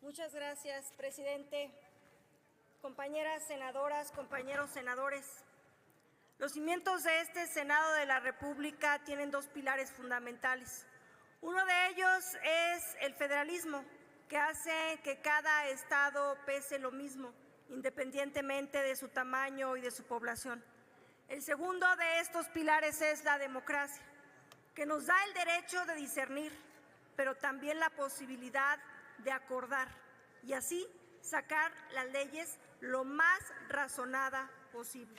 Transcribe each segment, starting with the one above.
Muchas gracias, presidente. Compañeras senadoras, compañeros senadores, los cimientos de este Senado de la República tienen dos pilares fundamentales. Uno de ellos es el federalismo, que hace que cada estado pese lo mismo, independientemente de su tamaño y de su población. El segundo de estos pilares es la democracia, que nos da el derecho de discernir, pero también la posibilidad de acordar y así sacar las leyes lo más razonada posible.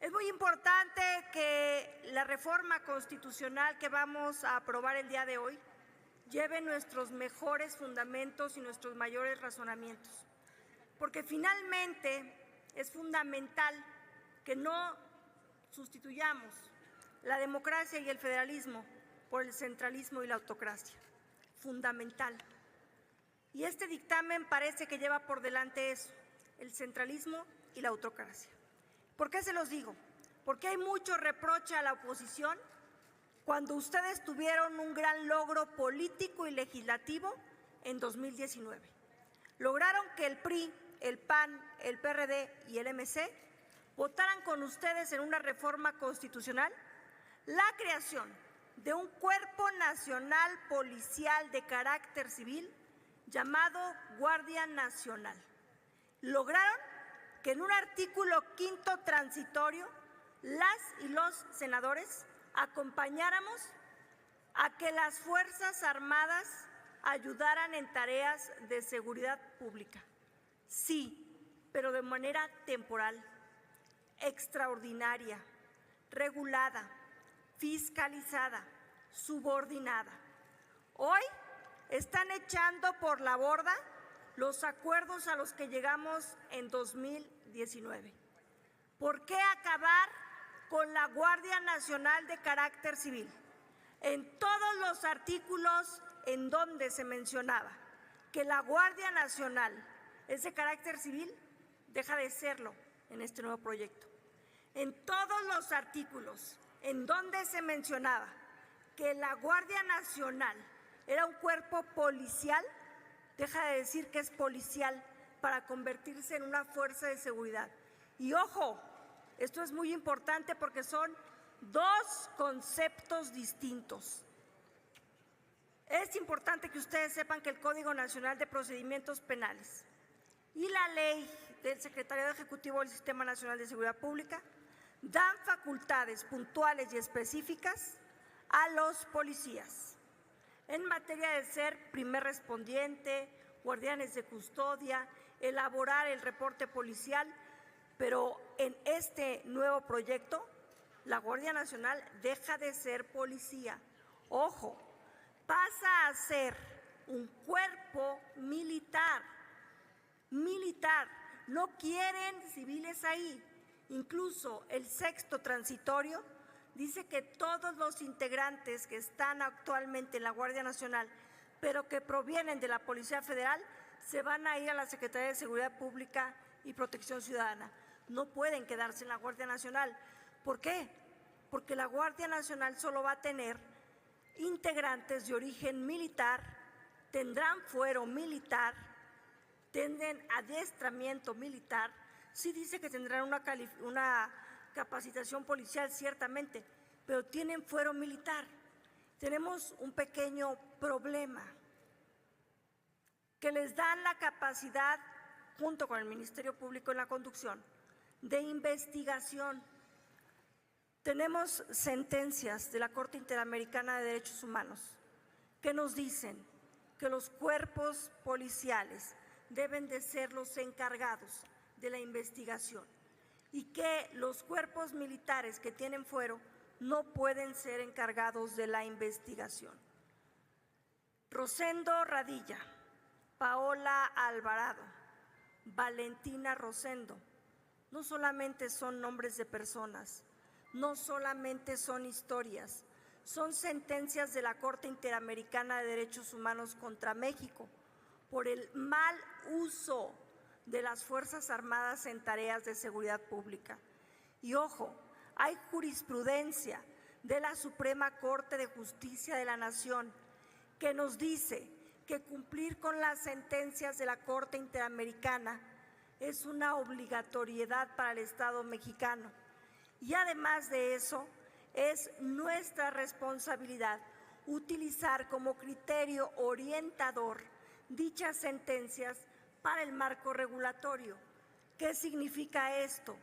Es muy importante que la reforma constitucional que vamos a aprobar el día de hoy lleve nuestros mejores fundamentos y nuestros mayores razonamientos, porque finalmente es fundamental que no sustituyamos la democracia y el federalismo por el centralismo y la autocracia. Fundamental. Y este dictamen parece que lleva por delante eso, el centralismo y la autocracia. ¿Por qué se los digo? Porque hay mucho reproche a la oposición cuando ustedes tuvieron un gran logro político y legislativo en 2019. Lograron que el PRI, el PAN, el PRD y el MC votaran con ustedes en una reforma constitucional la creación de un cuerpo nacional policial de carácter civil llamado Guardia Nacional. Lograron que en un artículo 5º transitorio las y los senadores acompañáramos a que las Fuerzas Armadas ayudaran en tareas de seguridad pública. Sí, pero de manera temporal, extraordinaria, regulada, fiscalizada, subordinada. Hoy están echando por la borda los acuerdos a los que llegamos en 2019. ¿Por qué acabar con la Guardia Nacional de carácter civil? En todos los artículos en donde se mencionaba que la Guardia Nacional es de carácter civil, deja de serlo en este nuevo proyecto. En todos los artículos en donde se mencionaba que la Guardia Nacional era un cuerpo policial, deja de decir que es policial para convertirse en una fuerza de seguridad. Y ojo, esto es muy importante porque son dos conceptos distintos. Es importante que ustedes sepan que el Código Nacional de Procedimientos Penales y la ley del Secretariado Ejecutivo del Sistema Nacional de Seguridad Pública dan facultades puntuales y específicas a los policías en materia de ser primer respondiente, guardianes de custodia, elaborar el reporte policial, pero en este nuevo proyecto la Guardia Nacional deja de ser policía. Ojo, pasa a ser un cuerpo militar. No quieren civiles ahí. Incluso el 6º transitorio dice que todos los integrantes que están actualmente en la Guardia Nacional, pero que provienen de la Policía Federal, se van a ir a la Secretaría de Seguridad Pública y Protección Ciudadana. No pueden quedarse en la Guardia Nacional. ¿Por qué? Porque la Guardia Nacional solo va a tener integrantes de origen militar, tendrán fuero militar, tendrán adiestramiento militar. Sí dice que tendrán una capacitación policial, ciertamente, pero tienen fuero militar. Tenemos un pequeño problema, que les dan la capacidad, junto con el Ministerio Público en la conducción, de investigación. Tenemos sentencias de la Corte Interamericana de Derechos Humanos que nos dicen que los cuerpos policiales deben de ser los encargados de la investigación y que los cuerpos militares que tienen fuero no pueden ser encargados de la investigación. Rosendo Radilla, Paola Alvarado, Valentina Rosendo, no solamente son nombres de personas, no solamente son historias, son sentencias de la Corte Interamericana de Derechos Humanos contra México por el mal uso de las Fuerzas Armadas en tareas de seguridad pública. Y ojo, hay jurisprudencia de la Suprema Corte de Justicia de la Nación que nos dice que cumplir con las sentencias de la Corte Interamericana es una obligatoriedad para el Estado mexicano. Y además de eso, es nuestra responsabilidad utilizar como criterio orientador dichas sentencias para el marco regulatorio. ¿Qué significa esto?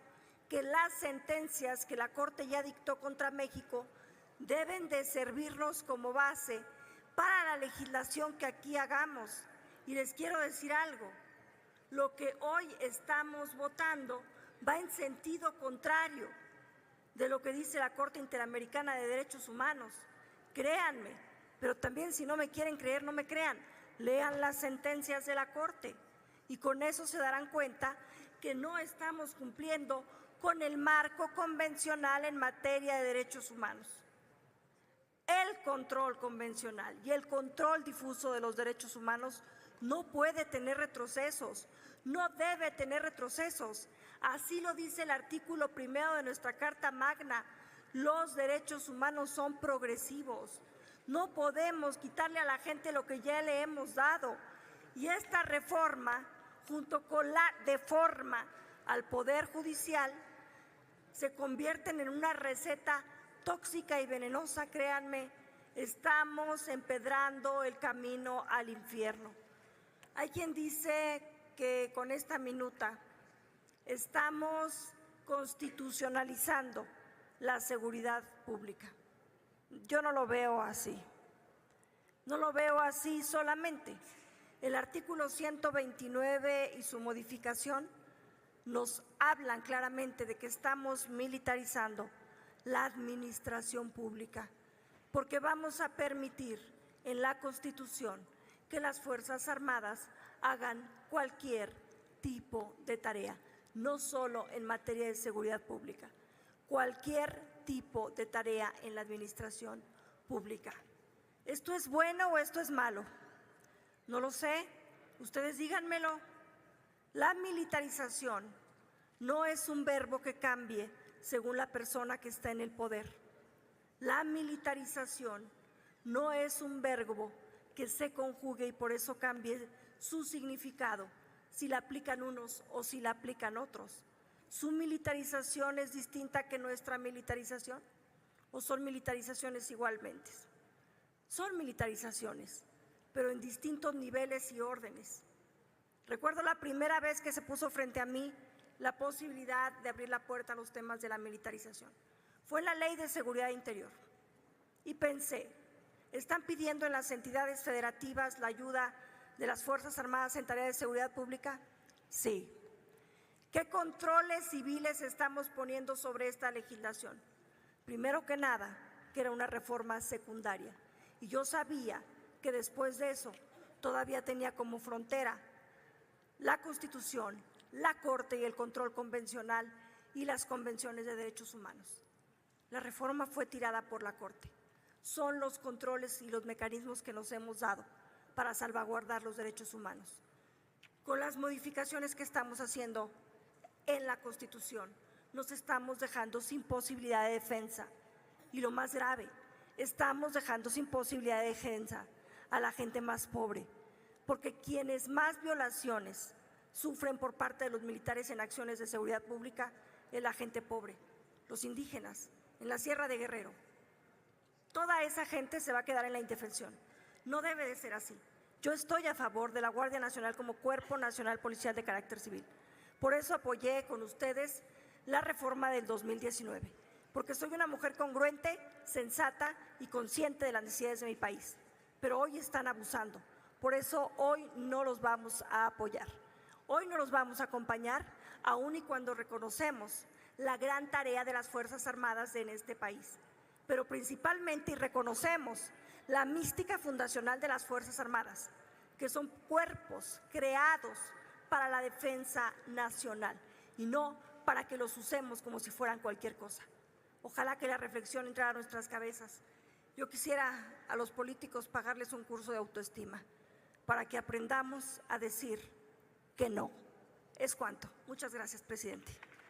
Que las sentencias que la Corte ya dictó contra México deben de servirnos como base para la legislación que aquí hagamos. Y les quiero decir algo, lo que hoy estamos votando va en sentido contrario de lo que dice la Corte Interamericana de Derechos Humanos. Créanme, pero también si no me quieren creer, no me crean, lean las sentencias de la Corte y con eso se darán cuenta que no estamos cumpliendo con el marco convencional en materia de derechos humanos. El control convencional y el control difuso de los derechos humanos no puede tener retrocesos, no debe tener retrocesos. Así lo dice el artículo 1 de nuestra Carta Magna. Los derechos humanos son progresivos. No podemos quitarle a la gente lo que ya le hemos dado. Y esta reforma, junto con la deforma al Poder Judicial, se convierten en una receta tóxica y venenosa. Créanme, estamos empedrando el camino al infierno. Hay quien dice que con esta minuta estamos constitucionalizando la seguridad pública. Yo no lo veo así. No lo veo así solamente. El artículo 129 y su modificación nos hablan claramente de que estamos militarizando la administración pública, porque vamos a permitir en la Constitución que las Fuerzas Armadas hagan cualquier tipo de tarea, no solo en materia de seguridad pública, cualquier tipo de tarea en la administración pública. ¿Esto es bueno o esto es malo? No lo sé, ustedes díganmelo. La militarización no es un verbo que cambie según la persona que está en el poder. La militarización no es un verbo que se conjugue y por eso cambie su significado si la aplican unos o si la aplican otros. ¿Su militarización es distinta que nuestra militarización? ¿O son militarizaciones igualmente? Son militarizaciones, pero en distintos niveles y órdenes. Recuerdo la primera vez que se puso frente a mí la posibilidad de abrir la puerta a los temas de la militarización. Fue en la Ley de Seguridad Interior. Y pensé, ¿están pidiendo en las entidades federativas la ayuda de las Fuerzas Armadas en tareas de seguridad pública? Sí. ¿Qué controles civiles estamos poniendo sobre esta legislación? Primero que nada, que era una reforma secundaria. Y yo sabía que después de eso todavía tenía como frontera la Constitución, la Corte y el control convencional y las convenciones de derechos humanos. La reforma fue tirada por la Corte. Son los controles y los mecanismos que nos hemos dado para salvaguardar los derechos humanos. Con las modificaciones que estamos haciendo en la Constitución, nos estamos dejando sin posibilidad de defensa. Y lo más grave, estamos dejando sin posibilidad de defensa a la gente más pobre, porque quienes más violaciones sufren por parte de los militares en acciones de seguridad pública es la gente pobre, los indígenas, en la Sierra de Guerrero. Toda esa gente se va a quedar en la indefensión. No debe de ser así. Yo estoy a favor de la Guardia Nacional como Cuerpo Nacional Policial de carácter civil. Por eso apoyé con ustedes la reforma del 2019, porque soy una mujer congruente, sensata y consciente de las necesidades de mi país. Pero hoy están abusando. Por eso hoy no los vamos a apoyar. Hoy no los vamos a acompañar, aun y cuando reconocemos la gran tarea de las Fuerzas Armadas en este país. Pero principalmente reconocemos la mística fundacional de las Fuerzas Armadas, que son cuerpos creados para la defensa nacional y no para que los usemos como si fueran cualquier cosa. Ojalá que la reflexión entrara a nuestras cabezas. Yo quisiera a los políticos pagarles un curso de autoestima para que aprendamos a decir que no. Es cuanto. Muchas gracias, presidente.